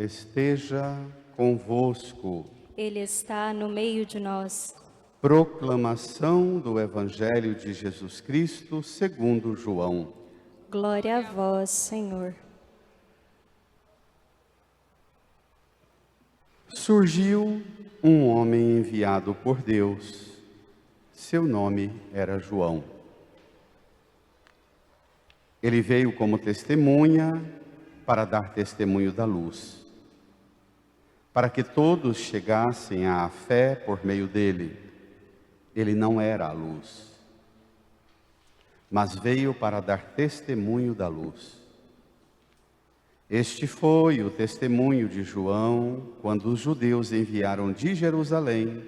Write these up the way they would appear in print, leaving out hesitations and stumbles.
esteja convosco. Ele está no meio de nós. Proclamação do Evangelho de Jesus Cristo segundo João. Glória a vós, Senhor. Surgiu um homem enviado por Deus. Seu nome era João. Ele veio como testemunha para dar testemunho da luz, para que todos chegassem à fé por meio dele. Ele não era a luz, mas veio para dar testemunho da luz. Este foi o testemunho de João quando os judeus enviaram de Jerusalém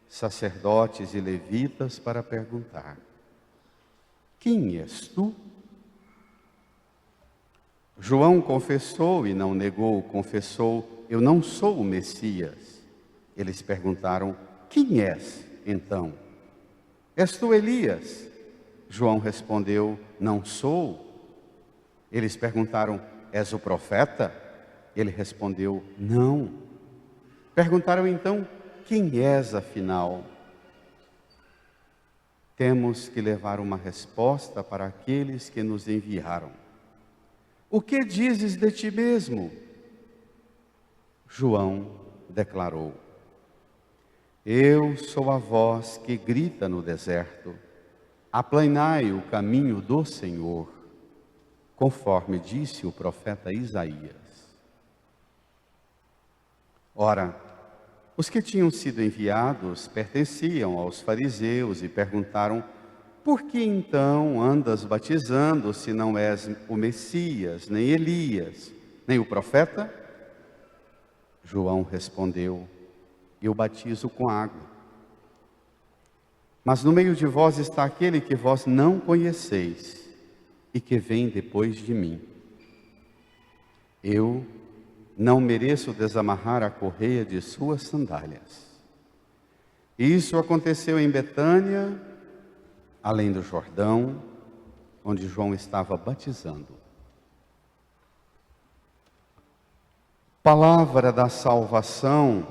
sacerdotes e levitas para perguntar: quem és tu? João confessou e não negou, confessou: eu não sou o Messias. Eles perguntaram: quem és, então? És tu Elias? João respondeu: não sou. Eles perguntaram: és o profeta? Ele respondeu: não. Perguntaram então: quem és afinal? Temos que levar uma resposta para aqueles que nos enviaram. O que dizes de ti mesmo? João declarou: eu sou a voz que grita no deserto, aplanai o caminho do Senhor, conforme disse o profeta Isaías. Ora, os que tinham sido enviados pertenciam aos fariseus e perguntaram: por que então andas batizando se não és o Messias, nem Elias, nem o profeta? João respondeu: eu batizo com água, mas no meio de vós está aquele que vós não conheceis e que vem depois de mim. Eu não mereço desamarrar a correia de suas sandálias. Isso aconteceu em Betânia, além do Jordão, onde João estava batizando. Palavra da salvação.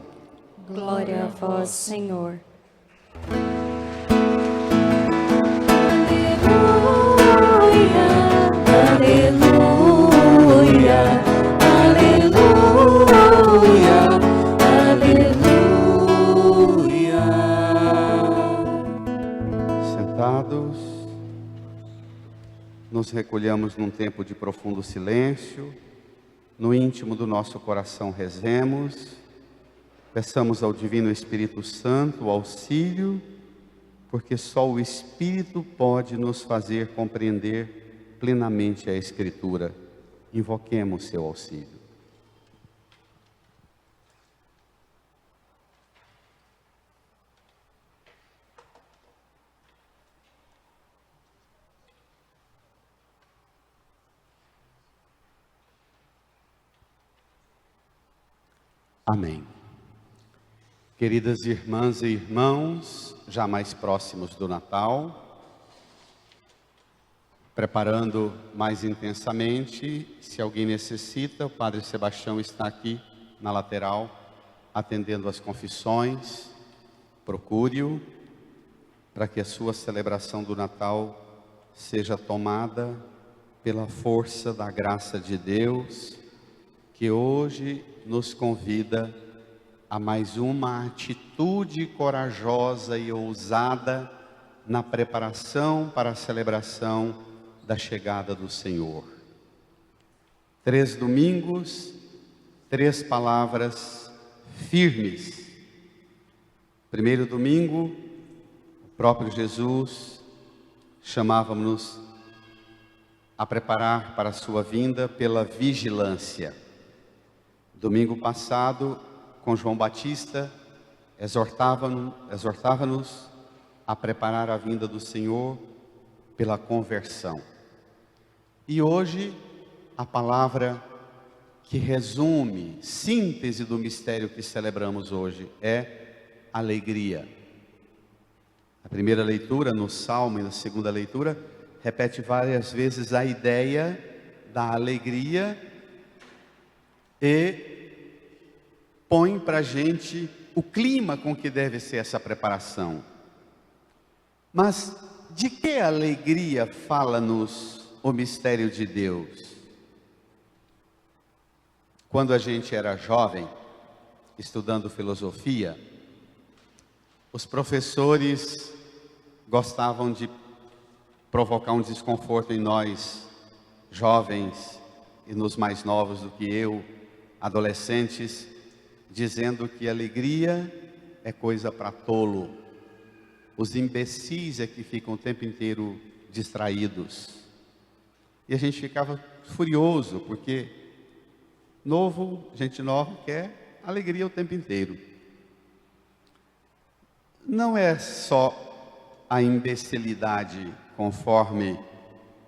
Glória a vós, Senhor. Aleluia, aleluia, aleluia. Sentados, nos recolhamos num tempo de profundo silêncio. No íntimo do nosso coração rezemos, peçamos ao Divino Espírito Santo o auxílio, porque só o Espírito pode nos fazer compreender plenamente a Escritura. Invoquemos seu auxílio. Amém. Queridas irmãs e irmãos, já mais próximos do Natal, preparando mais intensamente, se alguém necessita, o Padre Sebastião está aqui na lateral, atendendo às confissões. Procure-o, para que a sua celebração do Natal seja tomada pela força da graça de Deus, que hoje nos convida a mais uma atitude corajosa e ousada na preparação para a celebração da chegada do Senhor. 3 domingos, 3 palavras firmes. Primeiro domingo, o próprio Jesus chamava-nos a preparar para a sua vinda pela vigilância. Domingo passado, com João Batista, exortava-nos a preparar a vinda do Senhor pela conversão. E hoje, a palavra que resume, síntese do mistério que celebramos hoje é alegria. A primeira leitura no Salmo e na segunda leitura repete várias vezes a ideia da alegria e põe para a gente o clima com que deve ser essa preparação. Mas de que alegria fala-nos o mistério de Deus? Quando a gente era jovem, estudando filosofia, os professores gostavam de provocar um desconforto em nós, jovens e nos mais novos do que eu, adolescentes, dizendo que alegria é coisa para tolo. Os imbecis é que ficam o tempo inteiro distraídos. E a gente ficava furioso, porque gente nova quer alegria o tempo inteiro. Não é só a imbecilidade conforme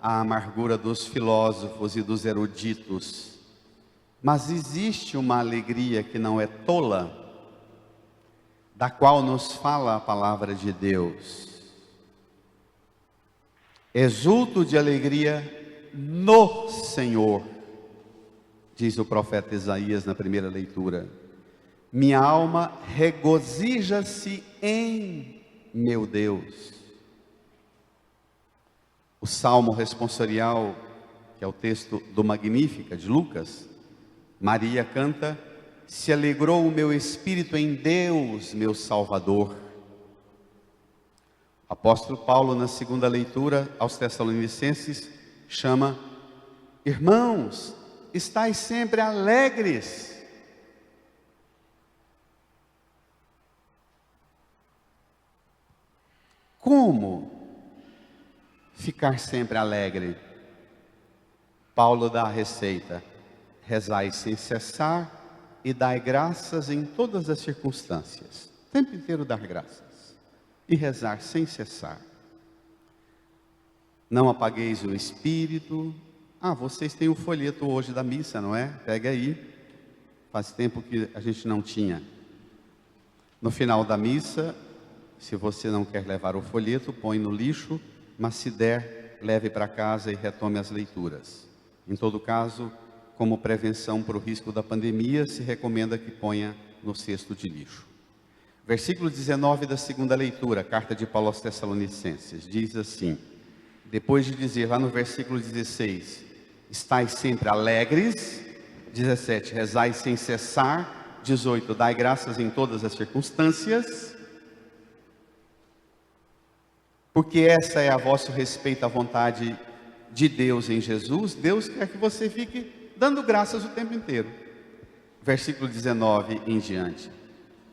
a amargura dos filósofos e dos eruditos, mas existe uma alegria que não é tola, da qual nos fala a palavra de Deus. Exulto de alegria no Senhor, diz o profeta Isaías na primeira leitura. Minha alma regozija-se em meu Deus. O Salmo responsorial, que é o texto do Magnífica, de Lucas, Maria canta: se alegrou o meu espírito em Deus, meu Salvador. O apóstolo Paulo, na segunda leitura aos Tessalonicenses, chama: irmãos, estais sempre alegres. Como ficar sempre alegre? Paulo dá a receita: rezai sem cessar e dai graças em todas as circunstâncias. O tempo inteiro dar graças e rezar sem cessar. Não apagueis o espírito. Vocês têm o folheto hoje da missa, não é? Pega aí. Faz tempo que a gente não tinha. No final da missa, se você não quer levar o folheto, põe no lixo, mas se der, leve para casa e retome as leituras. Em todo caso, como prevenção para o risco da pandemia, se recomenda que ponha no cesto de lixo. Versículo 19 da segunda leitura, carta de Paulo aos Tessalonicenses, diz assim, depois de dizer lá no versículo 16, estais sempre alegres, 17, rezai sem cessar, 18, dai graças em todas as circunstâncias, porque essa é a vosso respeito à vontade de Deus em Jesus. Deus quer que você fique dando graças o tempo inteiro. Versículo 19 em diante.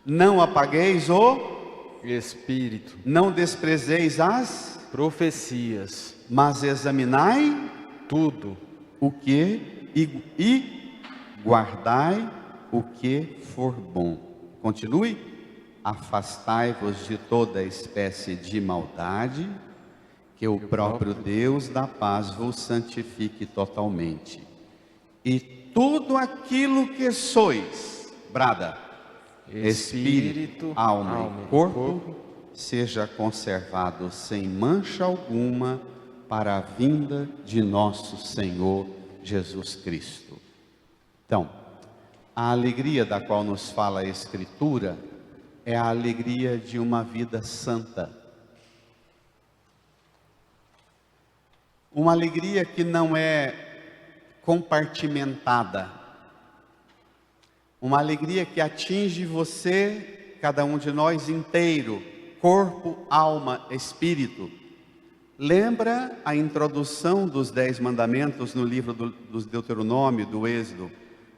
Não apagueis o Espírito, não desprezeis as profecias, mas examinai tudo o que e guardai o que for bom. Continue. Afastai-vos de toda espécie de maldade, que o próprio Deus da paz vos santifique totalmente. E tudo aquilo que sois, brada, espírito, alma e corpo, seja conservado sem mancha alguma para a vinda de nosso Senhor Jesus Cristo. Então, a alegria da qual nos fala a Escritura é a alegria de uma vida santa. Uma alegria que não é compartimentada. Uma alegria que atinge você, cada um de nós inteiro, corpo, alma, espírito. Lembra a introdução dos 10 mandamentos no livro dos Deuteronômio, do Êxodo?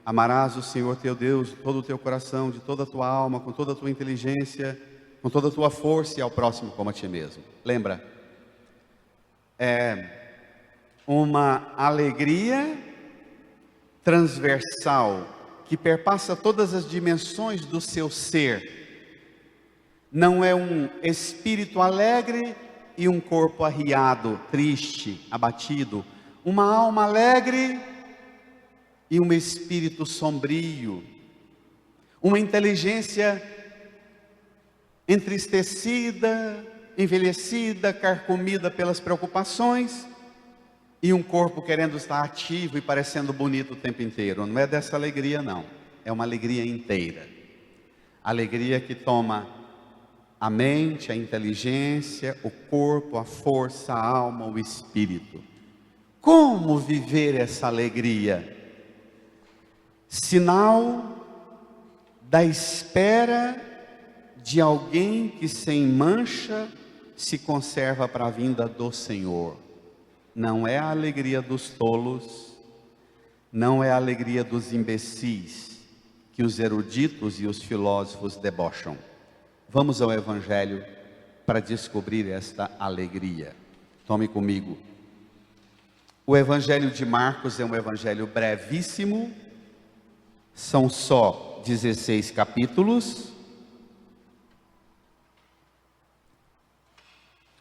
Amarás o Senhor teu Deus de todo o teu coração, de toda a tua alma, com toda a tua inteligência, com toda a tua força e ao próximo como a ti mesmo. Lembra? É uma alegria transversal que perpassa todas as dimensões do seu ser. Não é um espírito alegre e um corpo arriado, triste, abatido. Uma alma alegre e um espírito sombrio, uma inteligência entristecida, envelhecida, carcomida pelas preocupações, e um corpo querendo estar ativo e parecendo bonito o tempo inteiro. Não é dessa alegria não, é uma alegria inteira. Alegria que toma a mente, a inteligência, o corpo, a força, a alma, o espírito. Como viver essa alegria? Sinal da espera de alguém que sem mancha se conserva para a vinda do Senhor. Não é a alegria dos tolos, não é a alegria dos imbecis, que os eruditos e os filósofos debocham. Vamos ao Evangelho para descobrir esta alegria. Tome comigo. O Evangelho de Marcos é um evangelho brevíssimo, são só 16 capítulos.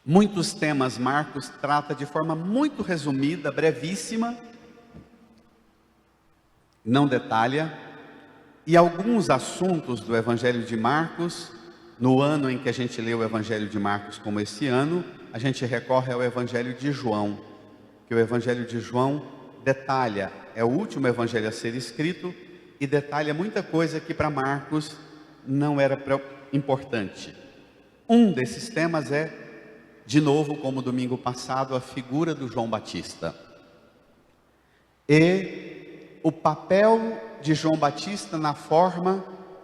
Muitos temas Marcos trata de forma muito resumida, brevíssima, não detalha, e alguns assuntos do Evangelho de Marcos, no ano em que a gente lê o Evangelho de Marcos, como esse ano, a gente recorre ao Evangelho de João, que o Evangelho de João detalha, é o último evangelho a ser escrito, e detalha muita coisa que para Marcos não era importante. Um desses temas é, de novo, como domingo passado, a figura do João Batista. E o papel de João Batista na forma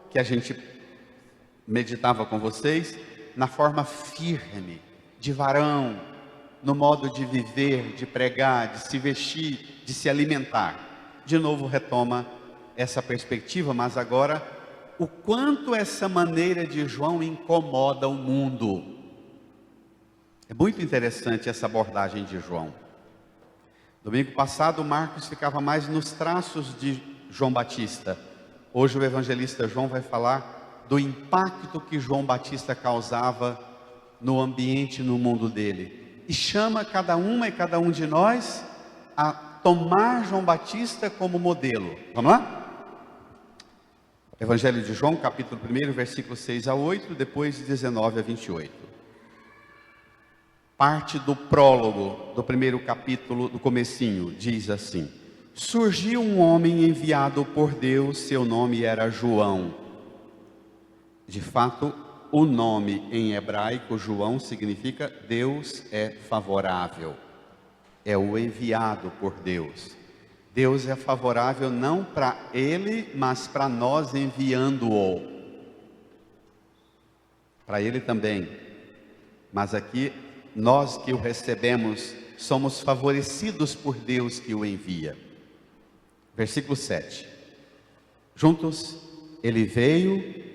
que a gente meditava com vocês, na forma firme, de varão, no modo de viver, de pregar, de se vestir, de se alimentar. De novo retoma essa perspectiva, mas agora, o quanto essa maneira de João incomoda o mundo. É muito interessante essa abordagem de João. Domingo passado, Marcos ficava mais nos traços de João Batista. Hoje o evangelista João vai falar do impacto que João Batista causava no ambiente, no mundo dele. E chama cada uma e cada um de nós a tomar João Batista como modelo. Vamos lá? Evangelho de João, capítulo 1, versículos 6 a 8, depois de 19 a 28. Parte do prólogo do primeiro capítulo, do comecinho, diz assim: surgiu um homem enviado por Deus, seu nome era João. De fato, o nome em hebraico, João, significa Deus é favorável. É o enviado por Deus. Deus é favorável não para ele, mas para nós enviando-o. Para ele também. Mas aqui, nós que o recebemos, somos favorecidos por Deus que o envia. Versículo 7. Juntos, ele veio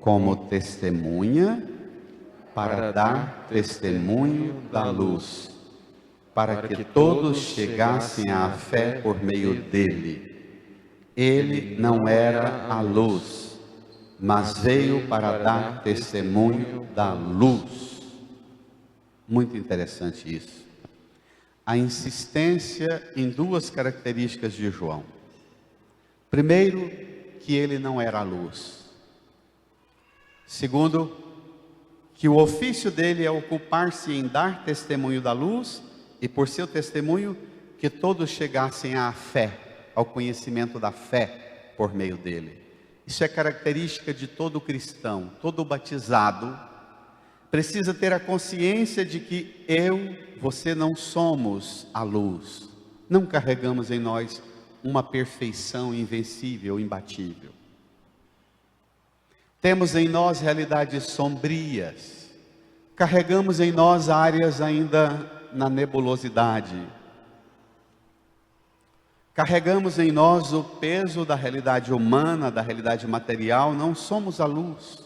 como testemunha para dar testemunho da luz, para que todos chegassem à fé por meio dele. Ele não era a luz, mas veio para dar testemunho da luz. Muito interessante isso. A insistência em duas características de João. Primeiro, que ele não era a luz. Segundo, que o ofício dele é ocupar-se em dar testemunho da luz, e por seu testemunho, que todos chegassem à fé, ao conhecimento da fé por meio dele. Isso é característica de todo cristão, todo batizado, precisa ter a consciência de que você não somos a luz, não carregamos em nós uma perfeição invencível, imbatível. Temos em nós realidades sombrias, carregamos em nós áreas ainda na nebulosidade, carregamos em nós o peso da realidade humana, da realidade material, não somos a luz.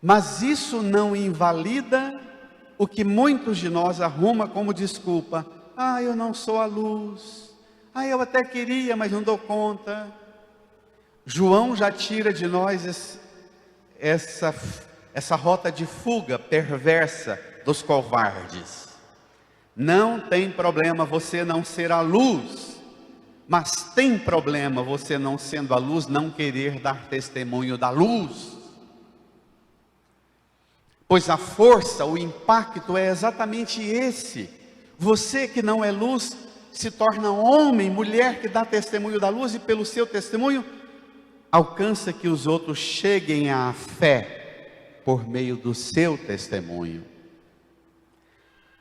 Mas isso não invalida o que muitos de nós arrumam como desculpa. Eu não sou a luz, eu até queria, mas não dou conta. João já tira de nós essa rota de fuga perversa dos covardes. Não tem problema você não ser a luz, mas tem problema você, não sendo a luz, não querer dar testemunho da luz. Pois a força, o impacto é exatamente esse. Você que não é luz, se torna homem, mulher que dá testemunho da luz, e pelo seu testemunho, alcança que os outros cheguem à fé por meio do seu testemunho.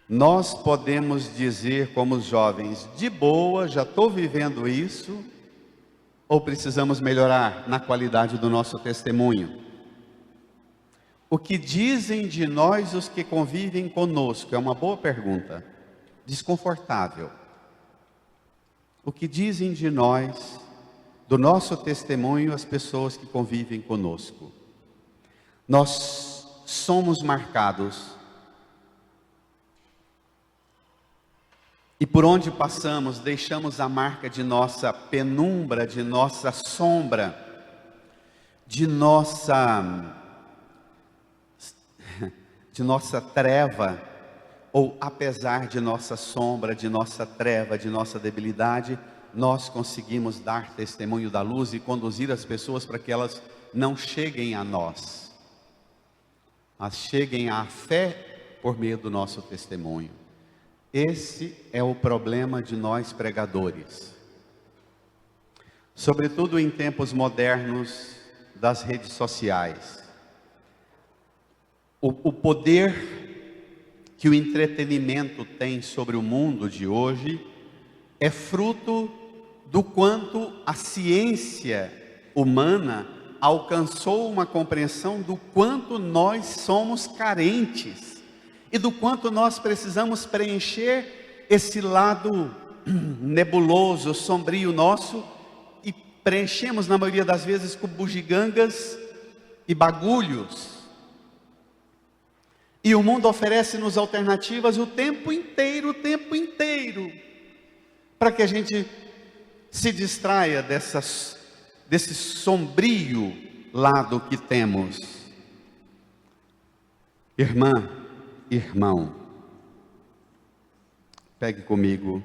Nós podemos dizer como os jovens, de boa, já estou vivendo isso, ou precisamos melhorar na qualidade do nosso testemunho? O que dizem de nós os que convivem conosco? É uma boa pergunta, desconfortável. O que dizem de nós, do nosso testemunho, as pessoas que convivem conosco? Nós somos marcados, e por onde passamos, deixamos a marca de nossa penumbra, de nossa sombra, de nossa treva, ou apesar de nossa sombra, de nossa treva, de nossa debilidade, nós conseguimos dar testemunho da luz e conduzir as pessoas para que elas não cheguem a nós, mas cheguem à fé por meio do nosso testemunho. Esse é o problema de nós pregadores, sobretudo em tempos modernos das redes sociais. O poder que o entretenimento tem sobre o mundo de hoje é fruto do quanto a ciência humana alcançou uma compreensão do quanto nós somos carentes e do quanto nós precisamos preencher esse lado nebuloso, sombrio nosso, e preenchemos na maioria das vezes com bugigangas e bagulhos. E o mundo oferece-nos alternativas o tempo inteiro, para que a gente se distraia desse sombrio lado que temos. Irmã, irmão, pegue comigo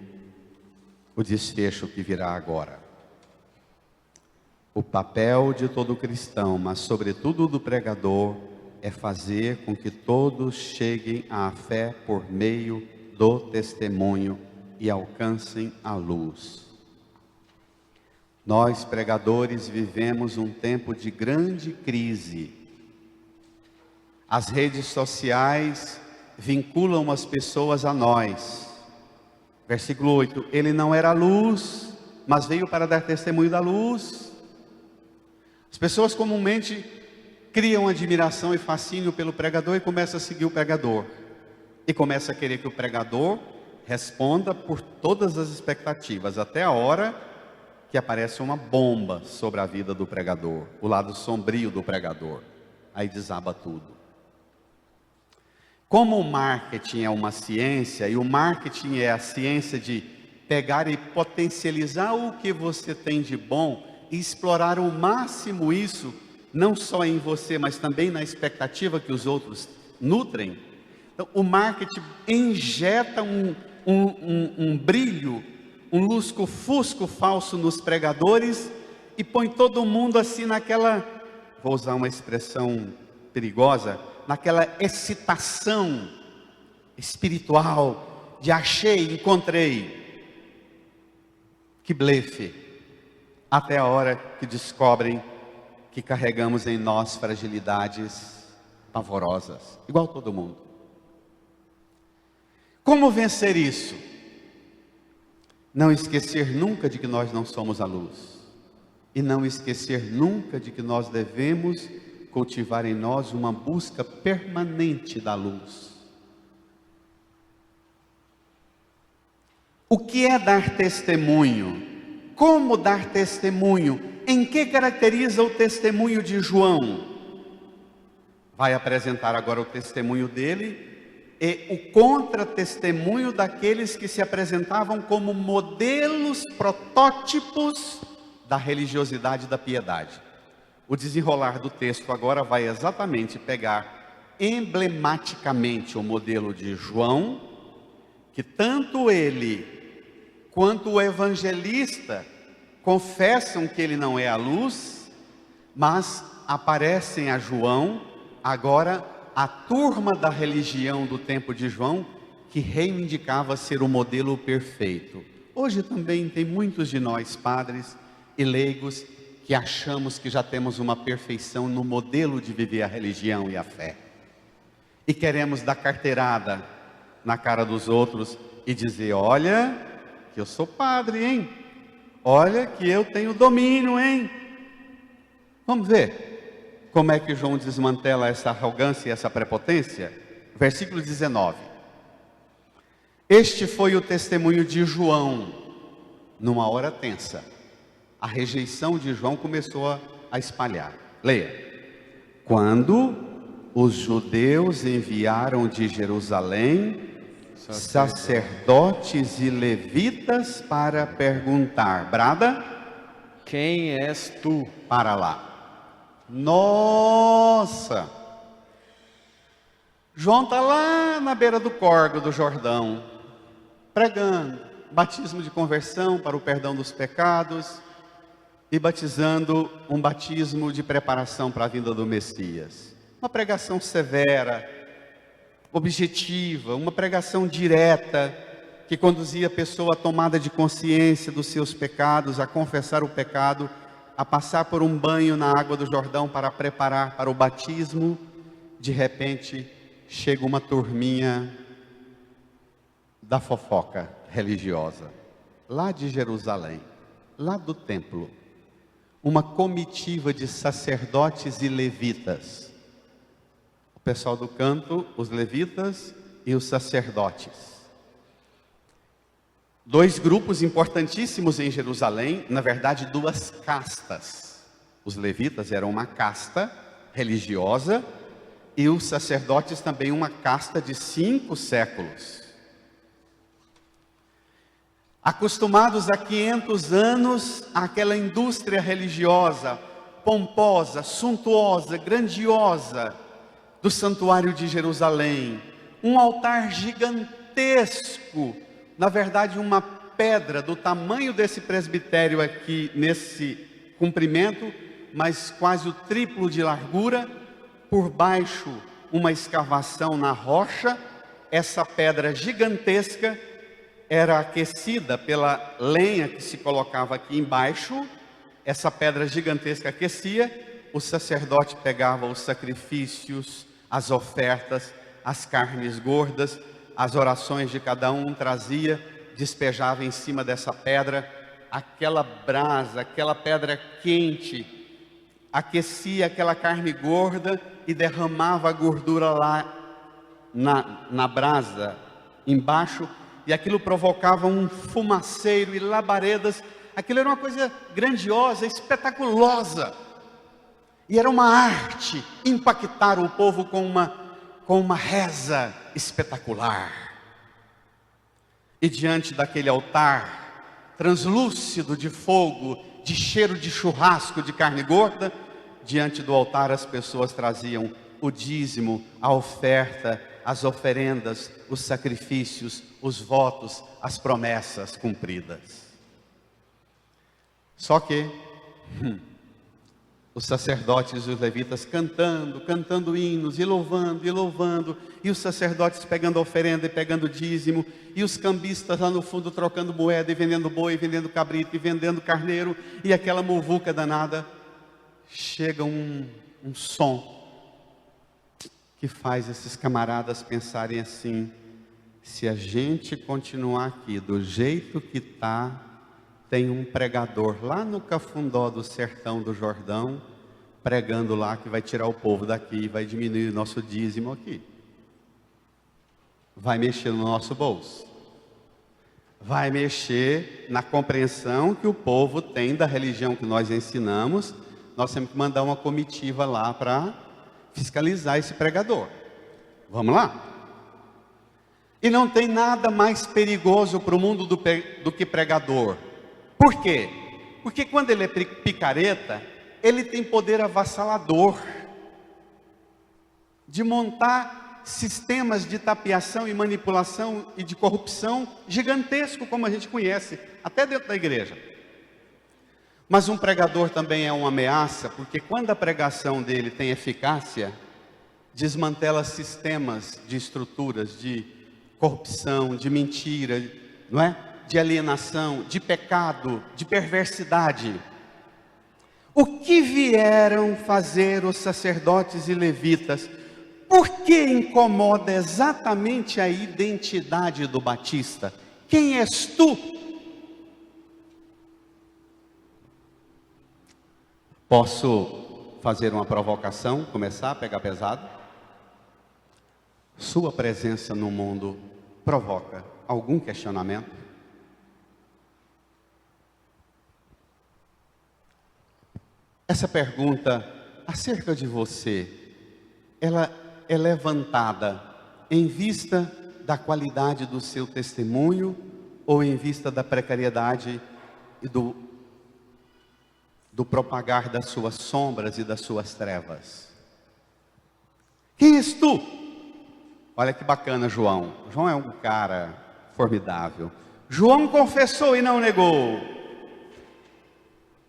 o desfecho que virá agora. O papel de todo cristão, mas sobretudo do pregador, é fazer com que todos cheguem à fé por meio do testemunho e alcancem a luz. Nós, pregadores, vivemos um tempo de grande crise. As redes sociais vinculam as pessoas a nós. Versículo 8, ele não era luz, mas veio para dar testemunho da luz. As pessoas comumente criam admiração e fascínio pelo pregador e começam a seguir o pregador. E começam a querer que o pregador responda por todas as expectativas, até a hora que aparece uma bomba sobre a vida do pregador, o lado sombrio do pregador. Aí desaba tudo. Como o marketing é uma ciência, e o marketing é a ciência de pegar e potencializar o que você tem de bom e explorar ao máximo isso, não só em você, mas também na expectativa que os outros nutrem. Então, o marketing injeta um brilho, um lusco-fusco falso nos pregadores e põe todo mundo assim naquela, vou usar uma expressão perigosa, naquela excitação espiritual de achei, encontrei. Que blefe, até a hora que descobrem que carregamos em nós fragilidades pavorosas, igual todo mundo. Como vencer isso? Não esquecer nunca de que nós não somos a luz, e não esquecer nunca de que nós devemos cultivar em nós uma busca permanente da luz. O que é dar testemunho? Como dar testemunho? Em que caracteriza o testemunho de João? Vai apresentar agora o testemunho dele e o contra-testemunho daqueles que se apresentavam como modelos, protótipos da religiosidade e da piedade. O desenrolar do texto agora vai exatamente pegar emblematicamente o modelo de João, que tanto ele quanto o evangelista confessam que ele não é a luz, mas aparecem a João agora a turma da religião do tempo de João, que reivindicava ser o modelo perfeito. Hoje também tem muitos de nós, padres e leigos, que achamos que já temos uma perfeição no modelo de viver a religião e a fé. E queremos dar carteirada na cara dos outros e dizer: olha, que eu sou padre, hein? Olha que eu tenho domínio, hein? Vamos ver como é que João desmantela essa arrogância e essa prepotência? Versículo 19. Este foi o testemunho de João, numa hora tensa. A rejeição de João começou a espalhar. Leia. Quando os judeus enviaram de Jerusalém sacerdotes e levitas para perguntar. Brada? Quem és tu? Para lá. Nossa! João está lá na beira do córrego do Jordão, pregando batismo de conversão para o perdão dos pecados e batizando um batismo de preparação para a vinda do Messias. Uma pregação severa, objetiva, uma pregação direta, que conduzia a pessoa à tomada de consciência dos seus pecados, a confessar o pecado, a passar por um banho na água do Jordão para preparar para o batismo. De repente, chega uma turminha da fofoca religiosa, lá de Jerusalém, lá do templo, uma comitiva de sacerdotes e levitas. O pessoal do canto, os levitas e os sacerdotes. Dois grupos importantíssimos em Jerusalém, na verdade duas castas. Os levitas eram uma casta religiosa e os sacerdotes também uma casta de 5 séculos. Acostumados há 500 anos àquela indústria religiosa, pomposa, suntuosa, grandiosa, do santuário de Jerusalém. Um altar gigantesco, na verdade uma pedra do tamanho desse presbitério aqui, nesse comprimento, mas quase o triplo de largura. Por baixo uma escavação na rocha. Essa pedra gigantesca era aquecida pela lenha que se colocava aqui embaixo. Essa pedra gigantesca aquecia, o sacerdote pegava os sacrifícios, as ofertas, as carnes gordas, as orações de cada um, trazia, despejava em cima dessa pedra. Aquela brasa, aquela pedra quente, aquecia aquela carne gorda e derramava a gordura lá na brasa embaixo, e aquilo provocava um fumaceiro e labaredas. Aquilo era uma coisa grandiosa, espetaculosa, e era uma arte impactar o povo com uma reza espetacular. E diante daquele altar translúcido de fogo, de cheiro de churrasco de carne gorda, diante do altar as pessoas traziam o dízimo, a oferta, as oferendas, os sacrifícios, os votos, as promessas cumpridas. Só que os sacerdotes e os levitas cantando hinos e louvando, e os sacerdotes pegando oferenda e pegando dízimo, e os cambistas lá no fundo trocando moeda e vendendo boi, vendendo cabrito e vendendo carneiro, e aquela muvuca danada. Chega um som que faz esses camaradas pensarem assim: se a gente continuar aqui do jeito que está, tem um pregador lá no Cafundó do sertão do Jordão, pregando lá, que vai tirar o povo daqui e vai diminuir o nosso dízimo aqui. Vai mexer no nosso bolso. Vai mexer na compreensão que o povo tem da religião que nós ensinamos. Nós temos que mandar uma comitiva lá para fiscalizar esse pregador. Vamos lá? E não tem nada mais perigoso para o mundo do que pregador. Por quê? Porque quando ele é picareta, ele tem poder avassalador de montar sistemas de tapeação e manipulação e de corrupção gigantesco, como a gente conhece, até dentro da igreja. Mas um pregador também é uma ameaça, porque quando a pregação dele tem eficácia, desmantela sistemas de estruturas de corrupção, de mentira, não é? De alienação, de pecado, de perversidade. O que vieram fazer os sacerdotes e levitas? Por que incomoda exatamente a identidade do Batista? Quem és tu? Posso fazer uma provocação, começar a pegar pesado? Sua presença no mundo provoca algum questionamento? Essa pergunta acerca de você, ela é levantada em vista da qualidade do seu testemunho ou em vista da precariedade e do propagar das suas sombras e das suas trevas? Quem és tu? Olha que bacana, João. João é um cara formidável. João confessou e não negou.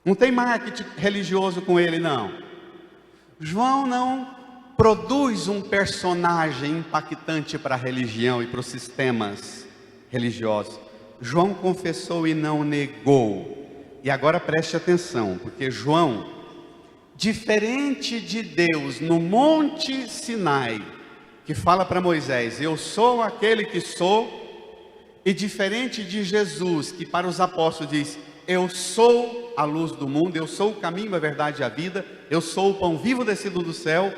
Não tem marketing religioso com ele, não. João não produz um personagem impactante para a religião e para os sistemas religiosos. João confessou e não negou. E agora preste atenção, porque João, diferente de Deus no Monte Sinai, que fala para Moisés, eu sou aquele que sou, e diferente de Jesus, que para os apóstolos diz, eu sou a luz do mundo, eu sou o caminho, a verdade e a vida, eu sou o pão vivo descido do céu,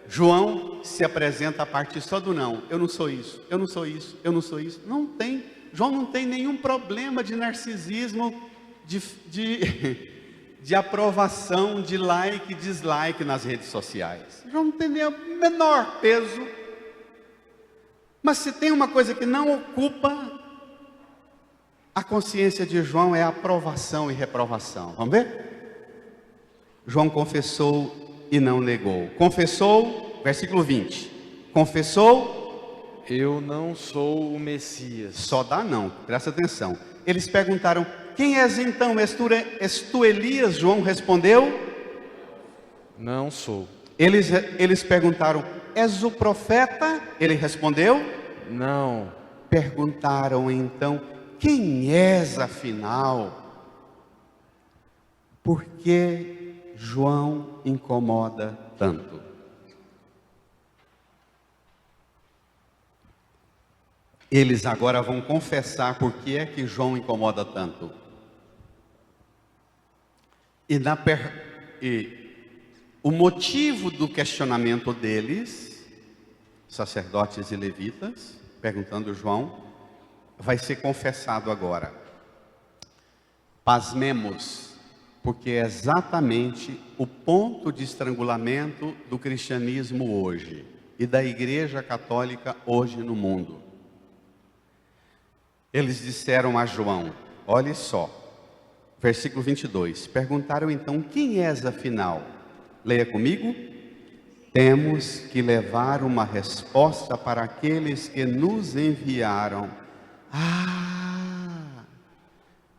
João se apresenta a partir só do não, eu não sou isso, eu não sou isso, eu não sou isso, não tem, João não tem nenhum problema de narcisismo, de aprovação, de like e dislike nas redes sociais. João não tem nem o menor peso. Mas se tem uma coisa que não ocupa a consciência de João, é aprovação e reprovação. Vamos ver? João confessou e não negou. Confessou, versículo 20. Confessou, eu não sou o Messias. Só dá não, presta atenção. Eles perguntaram, quem és então? És tu Elias? João respondeu, não sou. Eles perguntaram, és o profeta? Ele respondeu, não. Perguntaram então, quem és afinal? Por que João incomoda tanto? Eles agora vão confessar por que é que João incomoda tanto. E o motivo do questionamento deles, sacerdotes e levitas, perguntando João, vai ser confessado agora. Pasmemos, porque é exatamente o ponto de estrangulamento do cristianismo hoje e da Igreja Católica hoje no mundo. Eles disseram a João, olhe só, versículo 22, perguntaram então, quem és afinal? Leia comigo. Temos que levar uma resposta para aqueles que nos enviaram.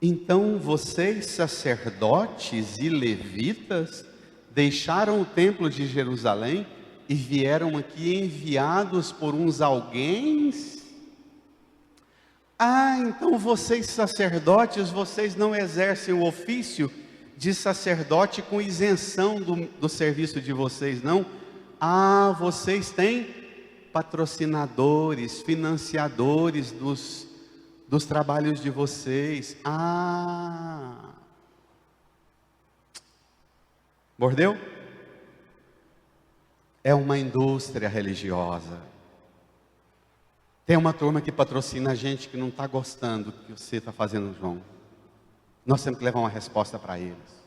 Então vocês sacerdotes e levitas deixaram o templo de Jerusalém e vieram aqui enviados por uns alguéms? Então vocês sacerdotes, vocês não exercem o ofício de sacerdote com isenção do serviço de vocês, não? Vocês têm patrocinadores, financiadores dos trabalhos de vocês. Mordeu? É uma indústria religiosa. Tem uma turma que patrocina a gente que não está gostando do que você está fazendo, João. Nós temos que levar uma resposta para eles.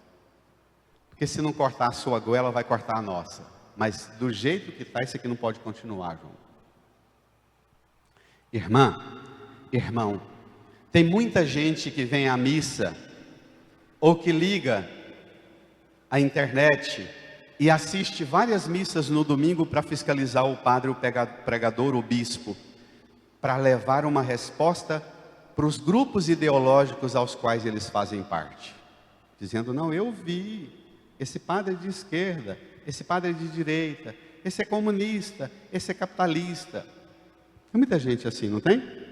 Porque se não cortar a sua goela, vai cortar a nossa. Mas do jeito que está, isso aqui não pode continuar, João. Irmão, tem muita gente que vem à missa, ou que liga a internet e assiste várias missas no domingo para fiscalizar o padre, o pregador, o bispo, para levar uma resposta para os grupos ideológicos aos quais eles fazem parte, dizendo, não, eu vi, esse padre é de esquerda, esse padre é de direita, esse é comunista, esse é capitalista. Tem muita gente assim, não tem?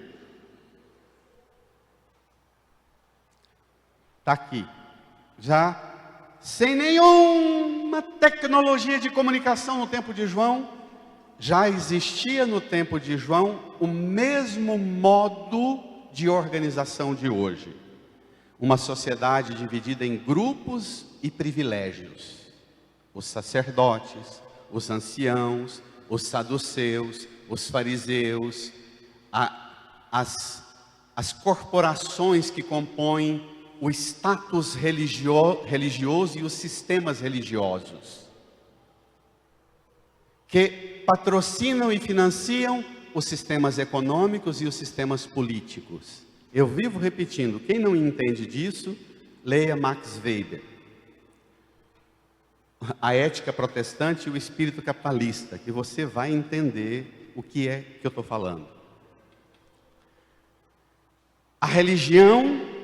Está aqui, já sem nenhuma tecnologia de comunicação no tempo de João, já existia no tempo de João o mesmo modo de organização de hoje. Uma sociedade dividida em grupos e privilégios. Os sacerdotes, os anciãos, os saduceus, os fariseus, as corporações que compõem o status religioso e os sistemas religiosos, que patrocinam e financiam os sistemas econômicos e os sistemas políticos. Eu vivo repetindo, quem não entende disso, leia Max Weber. A ética protestante e o espírito capitalista, que você vai entender o que é que eu estou falando. A religião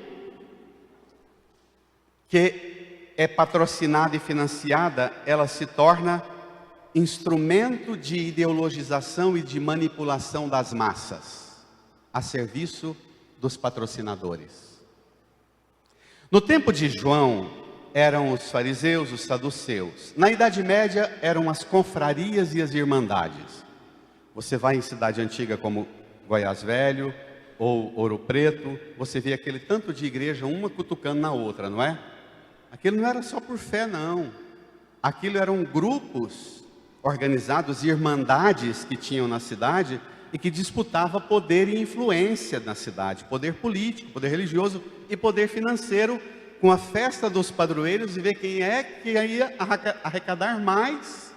que é patrocinada e financiada, ela se torna instrumento de ideologização e de manipulação das massas, a serviço dos patrocinadores. No tempo de João, eram os fariseus, os saduceus. Na Idade Média, eram as confrarias e as irmandades. Você vai em cidade antiga como Goiás Velho ou Ouro Preto, você vê aquele tanto de igreja, uma cutucando na outra, não é? Aquilo não era só por fé, não. Aquilo eram grupos organizados, irmandades que tinham na cidade e que disputavam poder e influência na cidade, poder político, poder religioso e poder financeiro, com a festa dos padroeiros e ver quem é que ia arrecadar mais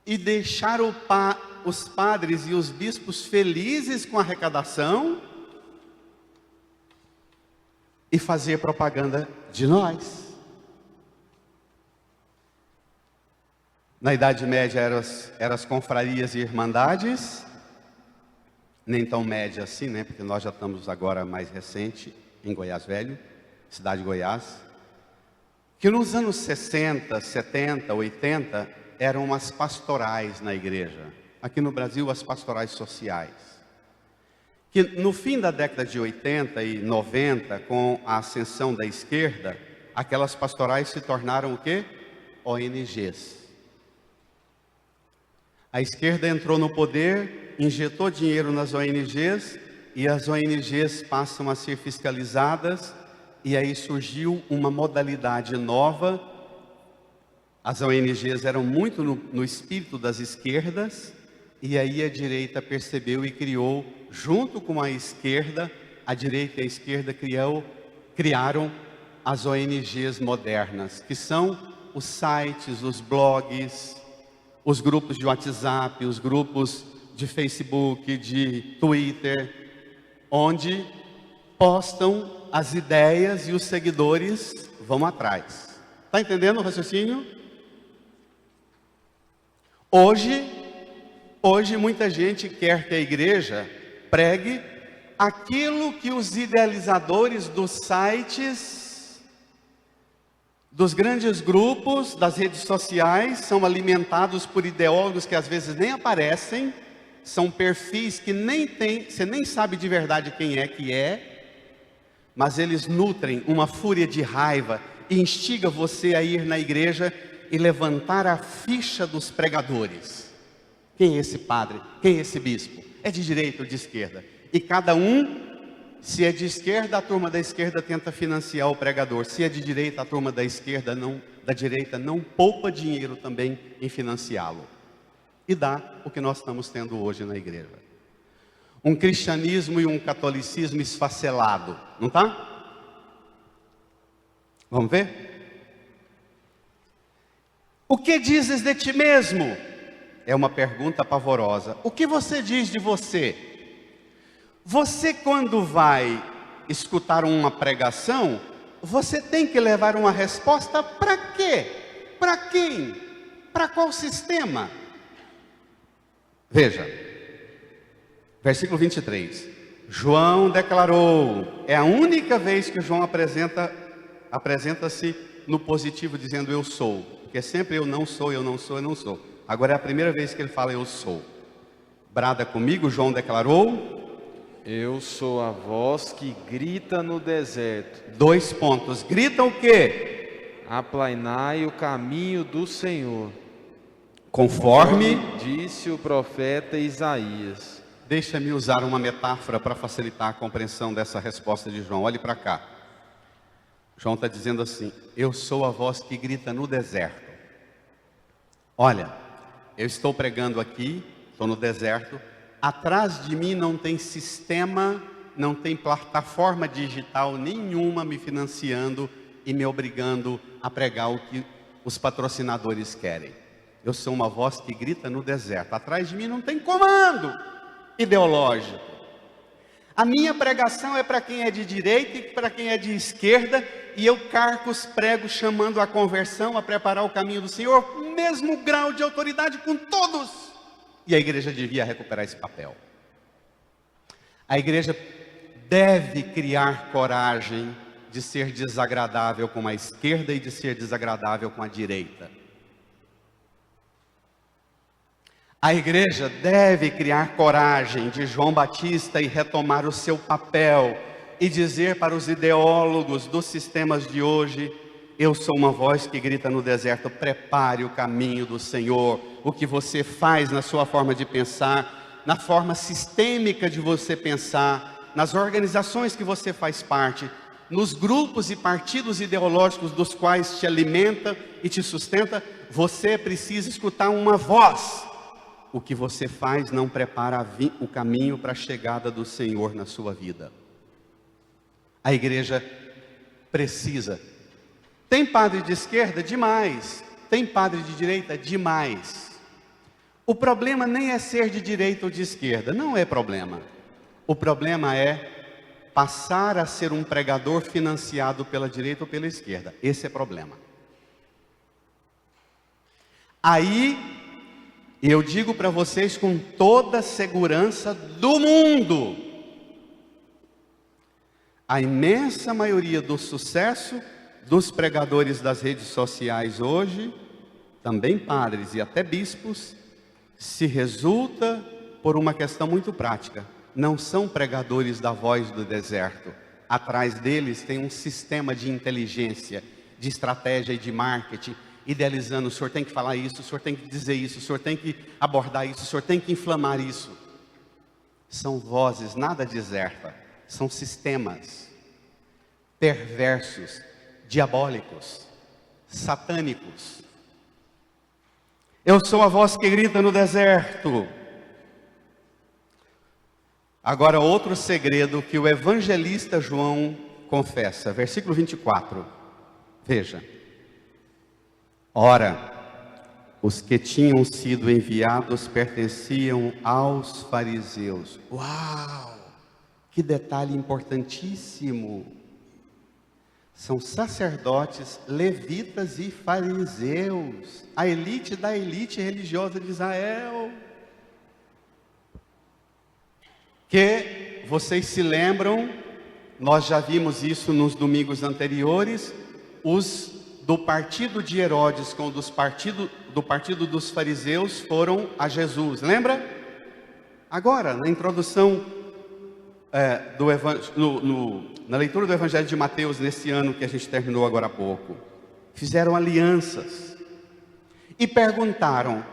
e deixar os padres e os bispos felizes com a arrecadação e fazer propaganda de nós. Na Idade Média eram as confrarias e irmandades, nem tão média assim, né? Porque nós já estamos agora mais recente em Goiás Velho, cidade de Goiás, que nos anos 60, 70, 80, eram as pastorais na igreja. Aqui no Brasil, as pastorais sociais. Que no fim da década de 80 e 90, com a ascensão da esquerda, aquelas pastorais se tornaram o quê? ONGs. A esquerda entrou no poder, injetou dinheiro nas ONGs, e as ONGs passam a ser fiscalizadas, e aí surgiu uma modalidade nova. As ONGs eram muito no espírito das esquerdas, e aí a direita percebeu e criou, junto com a esquerda, a direita e a esquerda criaram as ONGs modernas, que são os sites, os blogs, os grupos de WhatsApp, os grupos de Facebook, de Twitter, onde postam as ideias e os seguidores vão atrás. Está entendendo o raciocínio? Hoje muita gente quer que a igreja pregue aquilo que os idealizadores dos sites, dos grandes grupos, das redes sociais, são alimentados por ideólogos que às vezes nem aparecem, são perfis que nem tem, você nem sabe de verdade quem é que é, mas eles nutrem uma fúria de raiva e instiga você a ir na igreja e levantar a ficha dos pregadores. Quem é esse padre? Quem é esse bispo? É de direita ou de esquerda? E cada um, se é de esquerda, a turma da esquerda tenta financiar o pregador. Se é de direita, a turma da direita não poupa dinheiro também em financiá-lo. E dá o que nós estamos tendo hoje na igreja. Um cristianismo e um catolicismo esfacelado, não está? Vamos ver? O que dizes de ti mesmo? É uma pergunta pavorosa. O que você diz de você? Você, quando vai escutar uma pregação, você tem que levar uma resposta para quê? Para quem? Para qual sistema? Veja, versículo 23. João declarou, é a única vez que João apresenta-se no positivo, dizendo eu sou. Porque sempre eu não sou, eu não sou, eu não sou. Agora é a primeira vez que ele fala eu sou. Brada comigo, João declarou. Eu sou a voz que grita no deserto. 2 pontos. Grita o quê? aplainai o caminho do Senhor, conforme. disse o profeta Isaías. Deixa-me usar uma metáfora para facilitar a compreensão dessa resposta de João. Olhe para cá. João está dizendo assim: eu sou a voz que grita no deserto. Olha, eu estou pregando aqui, estou no deserto. Atrás de mim não tem sistema, não tem plataforma digital nenhuma me financiando e me obrigando a pregar o que os patrocinadores querem. Eu sou uma voz que grita no deserto. Atrás de mim não tem comando ideológico. A minha pregação é para quem é de direita e para quem é de esquerda, e eu carco os pregos chamando a conversão, a preparar o caminho do Senhor, mesmo grau de autoridade com todos. E a igreja devia recuperar esse papel. A igreja deve criar coragem de ser desagradável com a esquerda e de ser desagradável com a direita. A igreja deve criar coragem de João Batista e retomar o seu papel e dizer para os ideólogos dos sistemas de hoje: eu sou uma voz que grita no deserto, prepare o caminho do Senhor. O que você faz na sua forma de pensar, na forma sistêmica de você pensar, nas organizações que você faz parte, nos grupos e partidos ideológicos dos quais te alimenta e te sustenta, você precisa escutar uma voz. O que você faz não prepara o caminho para a chegada do Senhor na sua vida. A igreja precisa. Tem padre de esquerda? Demais. Tem padre de direita? Demais. O problema nem é ser de direita ou de esquerda. Não é problema. O problema é passar a ser um pregador financiado pela direita ou pela esquerda. Esse é o problema. Aí eu digo para vocês com toda a segurança do mundo: a imensa maioria do sucesso dos pregadores das redes sociais hoje, também padres e até bispos, se resulta por uma questão muito prática. Não são pregadores da voz do deserto. Atrás deles tem um sistema de inteligência, de estratégia e de marketing, idealizando: o senhor tem que falar isso, o senhor tem que dizer isso, o senhor tem que abordar isso, o senhor tem que inflamar isso. São vozes nada deserta, são sistemas perversos, diabólicos, satânicos. Eu sou a voz que grita no deserto. Agora, outro segredo que o evangelista João confessa, versículo 24, veja: ora, os que tinham sido enviados pertenciam aos fariseus. Uau! Que detalhe importantíssimo! São sacerdotes, levitas e fariseus, a elite da elite religiosa de Israel. Que vocês se lembram, nós já vimos isso nos domingos anteriores, os do partido de Herodes com do partido dos fariseus foram a Jesus, lembra? Agora, na introdução na leitura do Evangelho de Mateus, nesse ano que a gente terminou agora há pouco, fizeram alianças e perguntaram: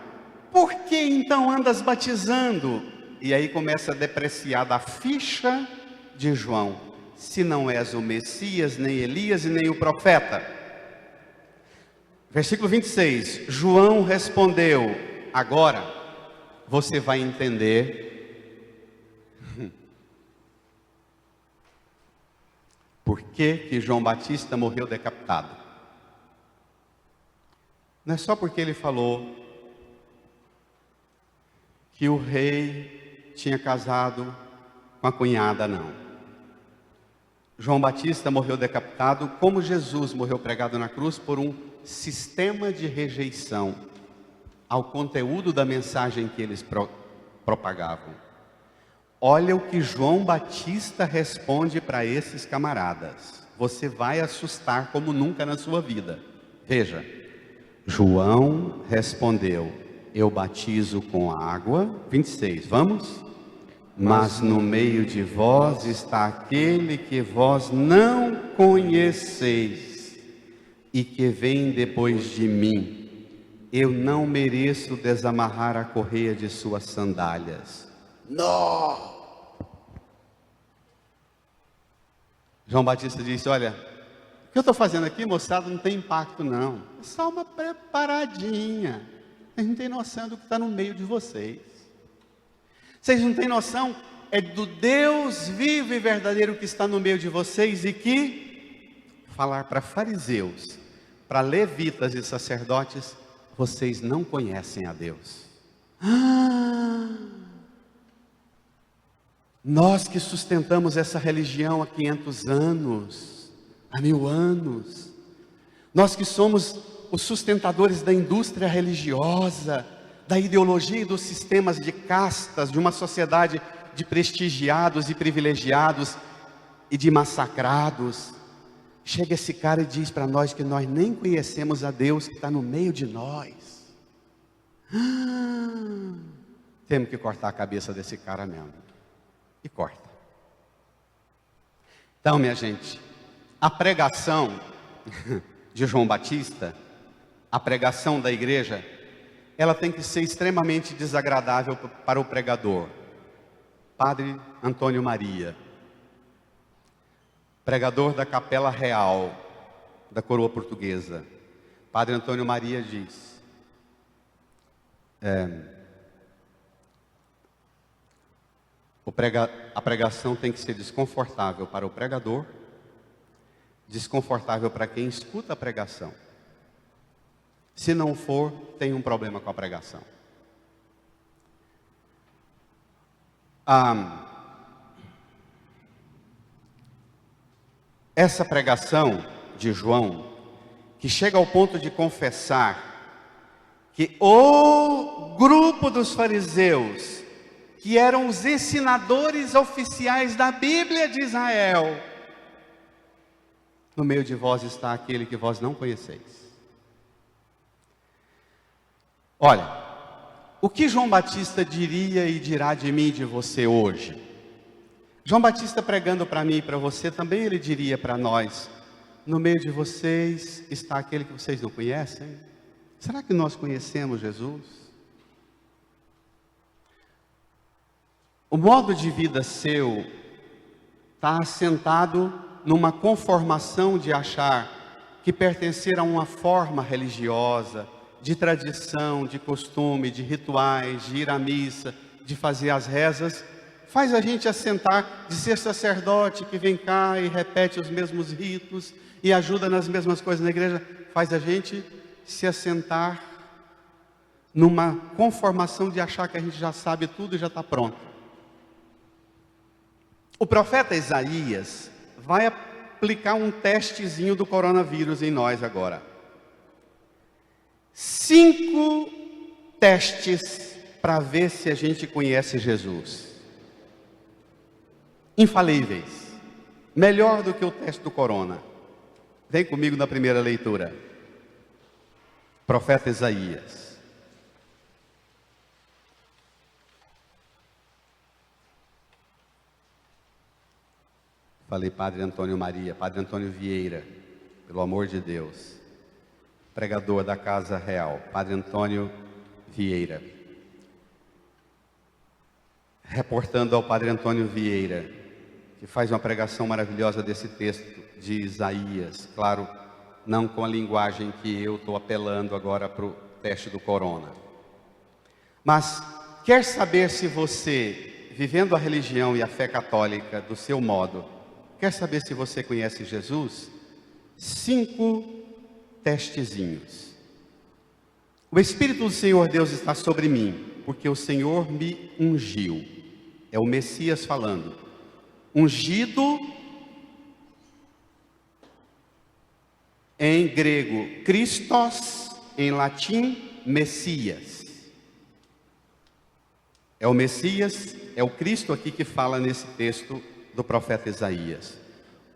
por que então andas batizando? E aí começa a depreciar da ficha de João: se não és o Messias, nem Elias e nem o profeta. Versículo 26, João respondeu: agora você vai entender por que João Batista morreu decapitado. Não é só porque ele falou que o rei tinha casado com a cunhada, não. João Batista morreu decapitado como Jesus morreu pregado na cruz, por um sistema de rejeição ao conteúdo da mensagem que eles propagavam. Olha o que João Batista responde para esses camaradas. Você vai assustar como nunca na sua vida. Veja, João respondeu: eu batizo com água. 26, vamos? Mas no meio de vós está aquele que vós não conheceis, e que vem depois de mim, eu não mereço desamarrar a correia de suas sandálias. Não! João Batista disse: olha, o que eu estou fazendo aqui, moçada, não tem impacto não. É só uma preparadinha. Vocês não têm noção do que está no meio de vocês. Vocês não têm noção, é do Deus vivo e verdadeiro que está no meio de vocês e que falar para fariseus, para levitas e sacerdotes, vocês não conhecem a Deus. Nós que sustentamos essa religião há 500 anos, há 1000 anos, nós que somos os sustentadores da indústria religiosa, da ideologia e dos sistemas de castas, de uma sociedade de prestigiados e privilegiados e de massacrados. Chega esse cara e diz para nós que nós nem conhecemos a Deus que está no meio de nós. Temos que cortar a cabeça desse cara mesmo. E corta. Então, minha gente, a pregação de João Batista, a pregação da igreja, ela tem que ser extremamente desagradável para o pregador. Padre Antônio Maria, pregador da Capela Real da Coroa Portuguesa. Padre Antônio Maria diz: a pregação tem que ser desconfortável para o pregador, desconfortável para quem escuta a pregação. Se não for, tem um problema com a pregação. Essa pregação de João, que chega ao ponto de confessar que o grupo dos fariseus, que eram os ensinadores oficiais da Bíblia de Israel, no meio de vós está aquele que vós não conheceis. Olha, o que João Batista diria e dirá de mim e de você hoje? João Batista pregando para mim e para você, também ele diria para nós: no meio de vocês está aquele que vocês não conhecem? Será que nós conhecemos Jesus? O modo de vida seu está assentado numa conformação de achar que pertencer a uma forma religiosa, de tradição, de costume, de rituais, de ir à missa, de fazer as rezas, faz a gente assentar, de ser sacerdote que vem cá e repete os mesmos ritos e ajuda nas mesmas coisas na igreja, faz a gente se assentar numa conformação de achar que a gente já sabe tudo e já está pronto. O profeta Isaías vai aplicar um testezinho do coronavírus em nós agora. 5 testes para ver se a gente conhece Jesus. Infalíveis. Melhor do que o teste do corona. Vem comigo na primeira leitura. Profeta Isaías. Falei Padre Antônio Maria, Padre Antônio Vieira, pelo amor de Deus. Pregador da Casa Real, Padre Antônio Vieira. Reportando ao Padre Antônio Vieira, que faz uma pregação maravilhosa desse texto de Isaías, claro, não com a linguagem que eu estou apelando agora para o teste do corona. Mas quer saber se você, vivendo a religião e a fé católica do seu modo, quer saber se você conhece Jesus? 5 testezinhos. O Espírito do Senhor Deus está sobre mim, porque o Senhor me ungiu. É o Messias falando. Ungido, em grego, Christos, em latim, Messias. É o Messias, é o Cristo aqui que fala nesse texto do profeta Isaías.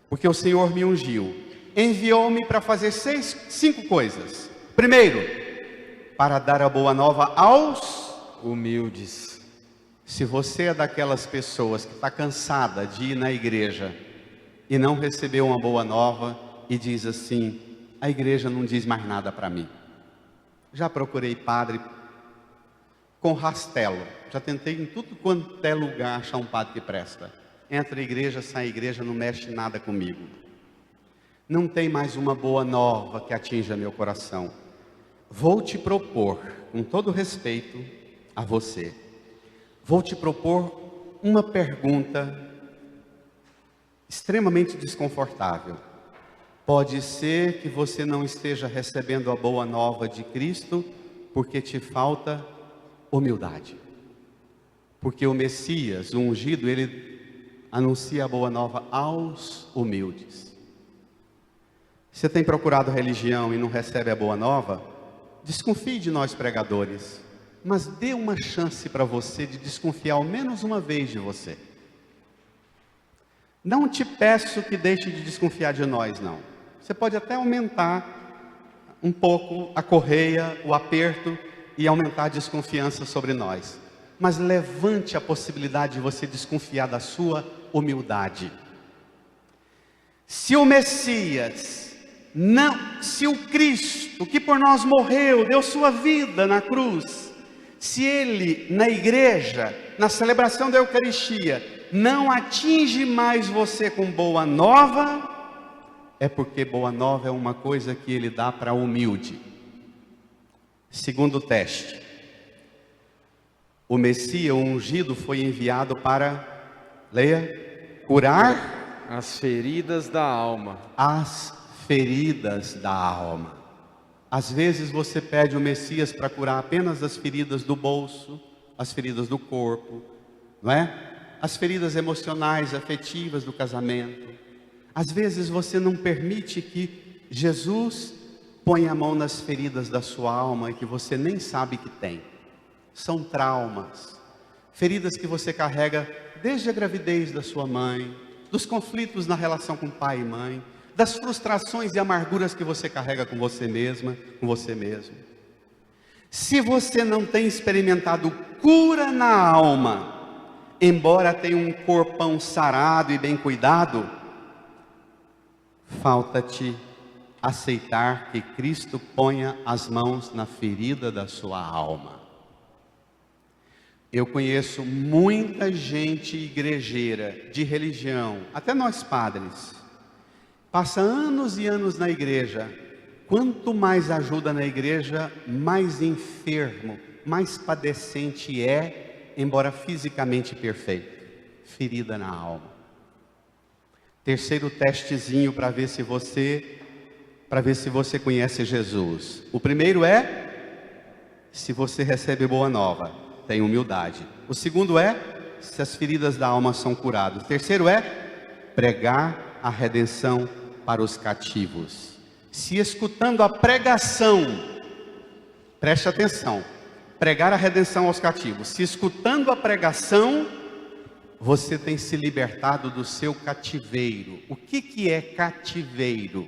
Porque o Senhor me ungiu. Enviou-me para fazer 5 coisas. Primeiro, para dar a boa nova aos humildes. Se você é daquelas pessoas que está cansada de ir na igreja e não recebeu uma boa nova e diz assim: a igreja não diz mais nada para mim. Já procurei padre com rastelo, já tentei em tudo quanto é lugar achar um padre que presta. Entra a igreja, sai a igreja, não mexe nada comigo. Não tem mais uma boa nova que atinja meu coração. Vou te propor, com todo respeito a você, vou te propor uma pergunta extremamente desconfortável. Pode ser que você não esteja recebendo a boa nova de Cristo porque te falta humildade. Porque o Messias, o ungido, ele anuncia a boa nova aos humildes. Você tem procurado religião e não recebe a boa nova? Desconfie de nós pregadores, mas dê uma chance para você de desconfiar ao menos uma vez de você. Não te peço que deixe de desconfiar de nós, não. Você pode até aumentar um pouco a correia, o aperto e aumentar a desconfiança sobre nós. Mas levante a possibilidade de você desconfiar da sua humildade. Se o Messias, se o Cristo, que por nós morreu, deu sua vida na cruz, se Ele, na igreja, na celebração da Eucaristia, não atinge mais você com boa nova, é porque boa nova é uma coisa que Ele dá para o humilde. Segundo teste, o Messias, o ungido, foi enviado para, leia, curar as feridas da alma. As feridas da alma. Às vezes você pede o Messias para curar apenas as feridas do bolso, as feridas do corpo, não é? As feridas emocionais, afetivas do casamento. Às vezes você não permite que Jesus ponha a mão nas feridas da sua alma e que você nem sabe que tem. São traumas, feridas que você carrega desde a gravidez da sua mãe, dos conflitos na relação com pai e mãe, das frustrações e amarguras que você carrega com você mesma, com você mesmo. Se você não tem experimentado cura na alma, embora tenha um corpão sarado e bem cuidado, falta-te aceitar que Cristo ponha as mãos na ferida da sua alma. Eu conheço muita gente igrejeira, de religião, até nós padres, passa anos e anos na igreja. Quanto mais ajuda na igreja, mais enfermo, mais padecente é, embora fisicamente perfeito. Ferida na alma. Terceiro testezinho para ver se você conhece Jesus. O primeiro é se você recebe boa nova, tem humildade. O segundo é se as feridas da alma são curadas. O terceiro é pregar a redenção para os cativos. Se escutando a pregação, preste atenção, pregar a redenção aos cativos, se escutando a pregação, você tem se libertado do seu cativeiro. O que é cativeiro?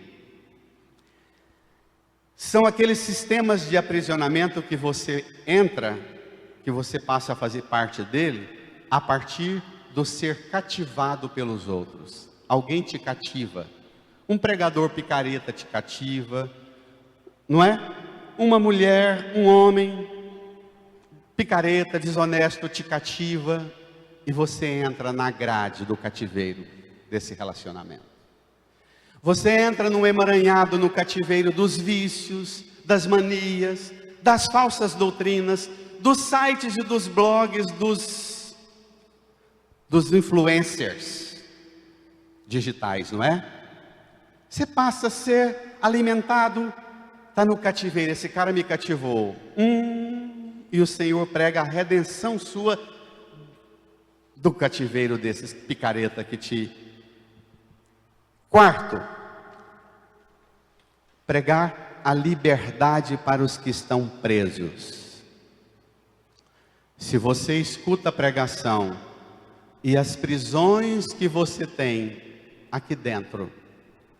São aqueles sistemas de aprisionamento que você entra, que você passa a fazer parte dele, a partir do ser cativado pelos outros. Alguém te cativa. Um pregador picareta te cativa, não é? Uma mulher, um homem picareta, desonesto te cativa, e você entra na grade do cativeiro desse relacionamento. Você entra num emaranhado no cativeiro dos vícios, das manias, das falsas doutrinas, dos sites e dos blogs, dos influencers digitais, não é? Você passa a ser alimentado, está no cativeiro. Esse cara me cativou. E o Senhor prega a redenção sua do cativeiro desses picareta que te... Quarto, pregar a liberdade para os que estão presos. Se você escuta a pregação e as prisões que você tem aqui dentro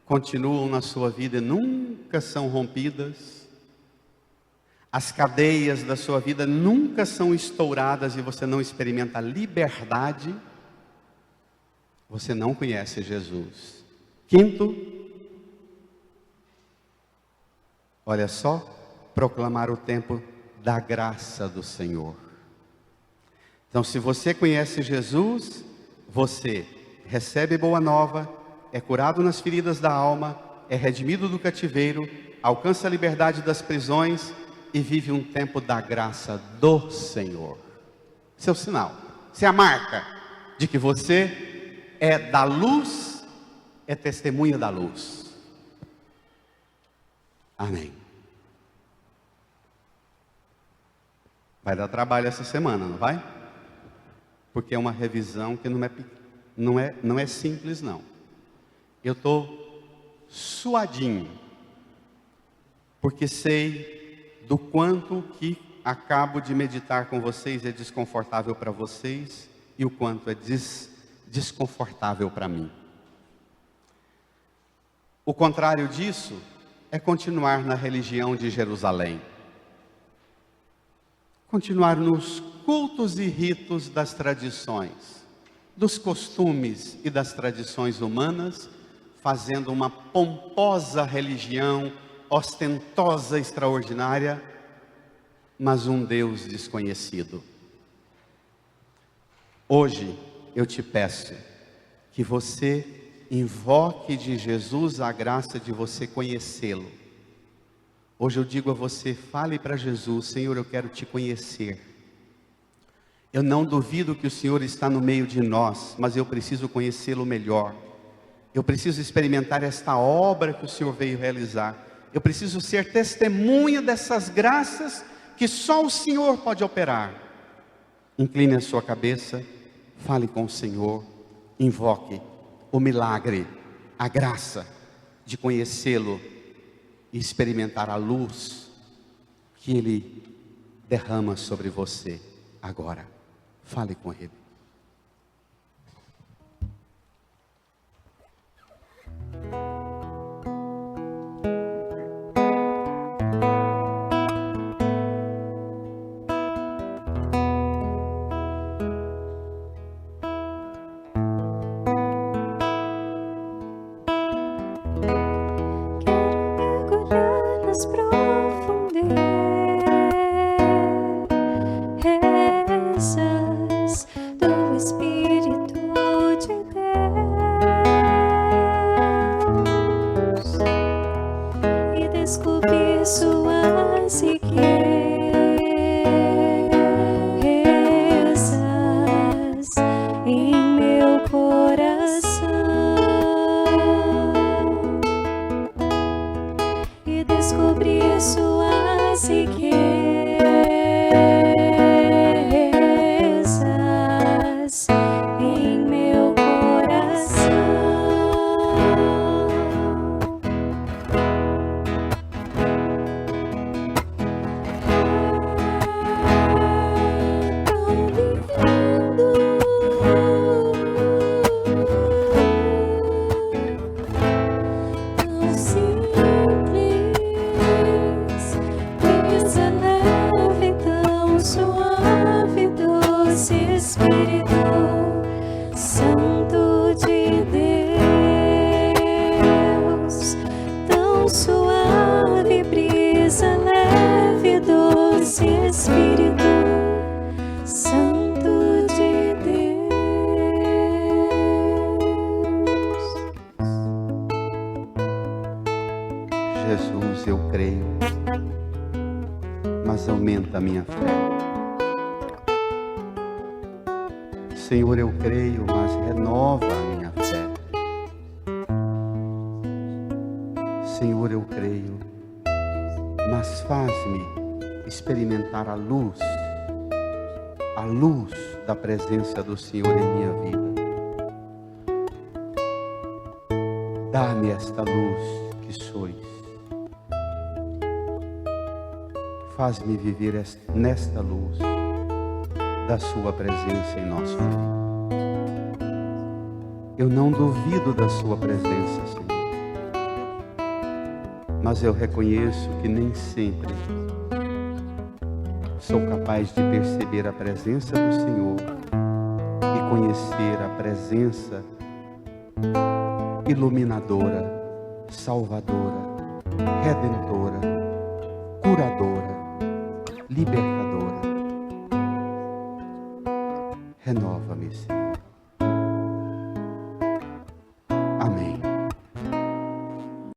continuam na sua vida e nunca são rompidas, as cadeias da sua vida nunca são estouradas e você não experimenta liberdade, você não conhece Jesus. Quinto, Olha só, proclamar o tempo da graça do Senhor. Então, se você conhece Jesus, você recebe boa nova, é curado nas feridas da alma, é redimido do cativeiro, alcança a liberdade das prisões e vive um tempo da graça do Senhor. Seu sinal, isso é a marca de que você é da luz, é testemunha da luz. Amém. Vai dar trabalho essa semana, não vai? Porque é uma revisão que não é simples, não. Eu estou suadinho, porque sei do quanto que acabo de meditar com vocês é desconfortável para vocês e o quanto é desconfortável para mim. O contrário disso é continuar na religião de Jerusalém. Continuar nos cultos e ritos das tradições, dos costumes e das tradições humanas, fazendo uma pomposa religião, ostentosa, extraordinária, mas um Deus desconhecido. Hoje eu te peço que você invoque de Jesus a graça de você conhecê-lo. Hoje eu digo a você, fale para Jesus: Senhor, eu quero te conhecer. Eu não duvido que o Senhor está no meio de nós, mas eu preciso conhecê-lo melhor. Eu preciso experimentar esta obra que o Senhor veio realizar. Eu preciso ser testemunha dessas graças que só o Senhor pode operar. Incline a sua cabeça, fale com o Senhor, invoque o milagre, a graça de conhecê-lo e experimentar a luz que Ele derrama sobre você agora. Fale com Ele. Jesus, eu creio, mas aumenta a minha fé. Senhor, eu creio, mas renova a minha fé. Senhor, eu creio, mas faz-me experimentar a luz da presença do Senhor em minha vida. Dá-me esta luz que sois. Faz-me viver nesta luz da sua presença em nosso meio. Eu não duvido da sua presença, Senhor, mas eu reconheço que nem sempre sou capaz de perceber a presença do Senhor e conhecer a presença iluminadora, salvadora, redentora curadora, libertadora.